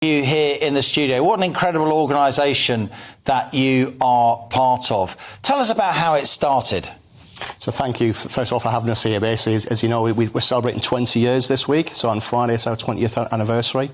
You here in the studio. What an incredible organisation that you are part of. Tell us about how it started. So thank you, first of all, for having us here. Basically, as you know, we're celebrating 20 years this week, so on Friday it's our 20th anniversary.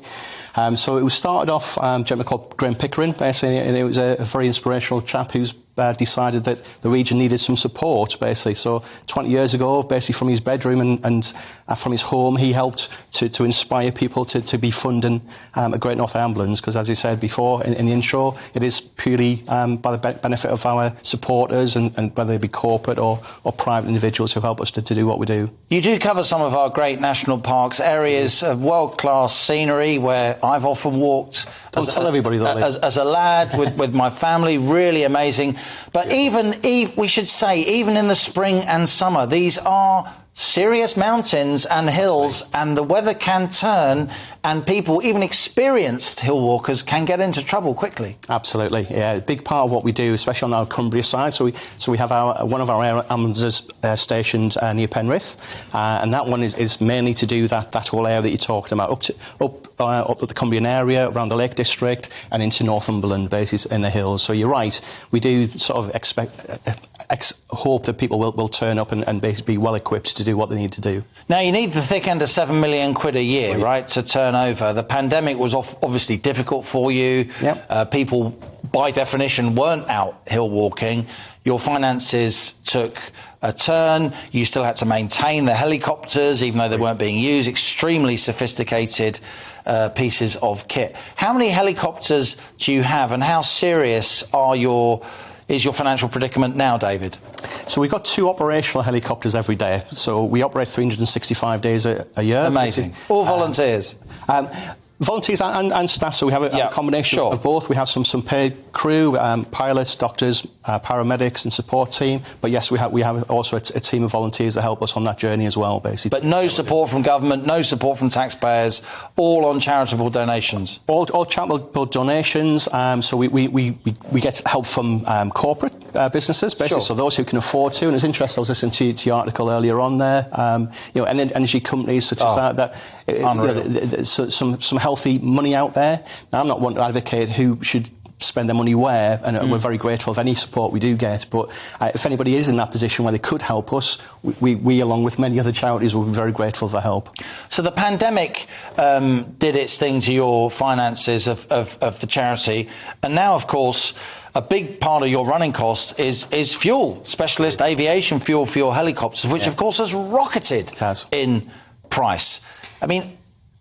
So it was started off, a gentleman called Graham Pickering, basically, and it was a very inspirational chap who's decided that the region needed some support, basically. So 20 years ago, basically from his bedroom and from his home, he helped to inspire people to be funding a Great North Ambulance, because as you said before in the intro, it is purely by the benefit of our supporters, and whether they be corporate or private individuals who help us to do what we do. You do cover some of our great national parks, areas of world-class scenery where I've often walked. Don't tell everybody that. As a lad with my family, really amazing. But we should say, even in the spring and summer, these are serious mountains and hills, and the weather can turn, and people, even experienced hill walkers, can get into trouble quickly. Absolutely, yeah. A big part of what we do, especially on our Cumbria side, so we have one of our air ambulances stationed near Penrith, and that one is mainly to do that whole area that you're talking about, up the Cumbrian area, around the Lake District, and into Northumberland, basically in the hills. So you're right, we do sort of hope that people will turn up and basically be well equipped to do what they need to do. Now, you need the thick end of £7 million a year, right, to turn over. The pandemic was obviously difficult for you. Yep. People, by definition, weren't out hill walking. Your finances took a turn. You still had to maintain the helicopters, even though they weren't being used. Extremely sophisticated pieces of kit. How many helicopters do you have, and how serious is your financial predicament now, David? So we've got 2 operational helicopters every day. So we operate 365 days a year. Amazing. All volunteers? Volunteers and staff, so we have a combination of both. We have some paid crew, pilots, doctors, paramedics and support team. But yes, we have also a team of volunteers that help us on that journey as well, basically. But no support from government, no support from taxpayers, all on charitable donations? All charitable donations. So we get help from corporate businesses, basically, so those who can afford to. And it's interesting, I was listening to your article earlier on there, energy companies such as that some healthy money out there. Now, I'm not one to advocate who should spend their money where, and we're very grateful of any support we do get, but if anybody is in that position where they could help us, we along with many other charities, will be very grateful for help. So the pandemic did its thing to your finances of the charity, and now, of course, a big part of your running costs is fuel, specialist aviation fuel for your helicopters, which of course has rocketed in price. I mean,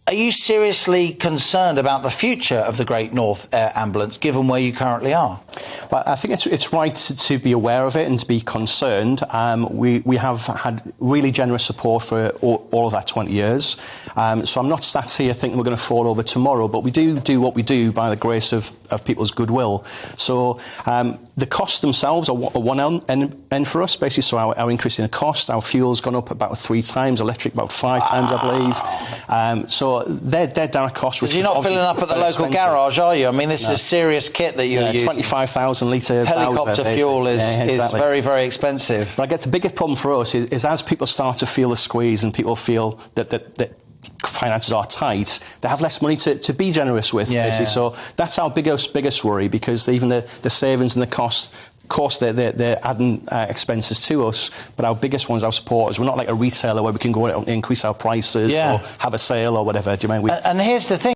are you seriously concerned about the future of the Great North Air Ambulance, given where you currently are? Well, I think it's right to be aware of it and to be concerned. We have had really generous support for all of that 20 years. So I'm not sat here thinking we're going to fall over tomorrow, but we do what we do by the grace of people's goodwill. So the costs themselves are one end for us, basically. So our increase in the cost, our fuel's gone up about 3 times, electric about 5 times, I believe. So they're direct costs. Because you're not filling up at the local garage, are you? I mean, this is serious kit that you're using. 25,000 litre helicopter fuel is very, very expensive. But I guess the biggest problem for us is as people start to feel the squeeze and people feel that finances are tight, they have less money to be generous with, basically. So that's our biggest worry, because even the savings and the costs, of course, they're adding expenses to us, but our biggest ones, our supporters. We're not like a retailer where we can go out and increase our prices or have a sale or whatever. Do you mean? And here's the thing.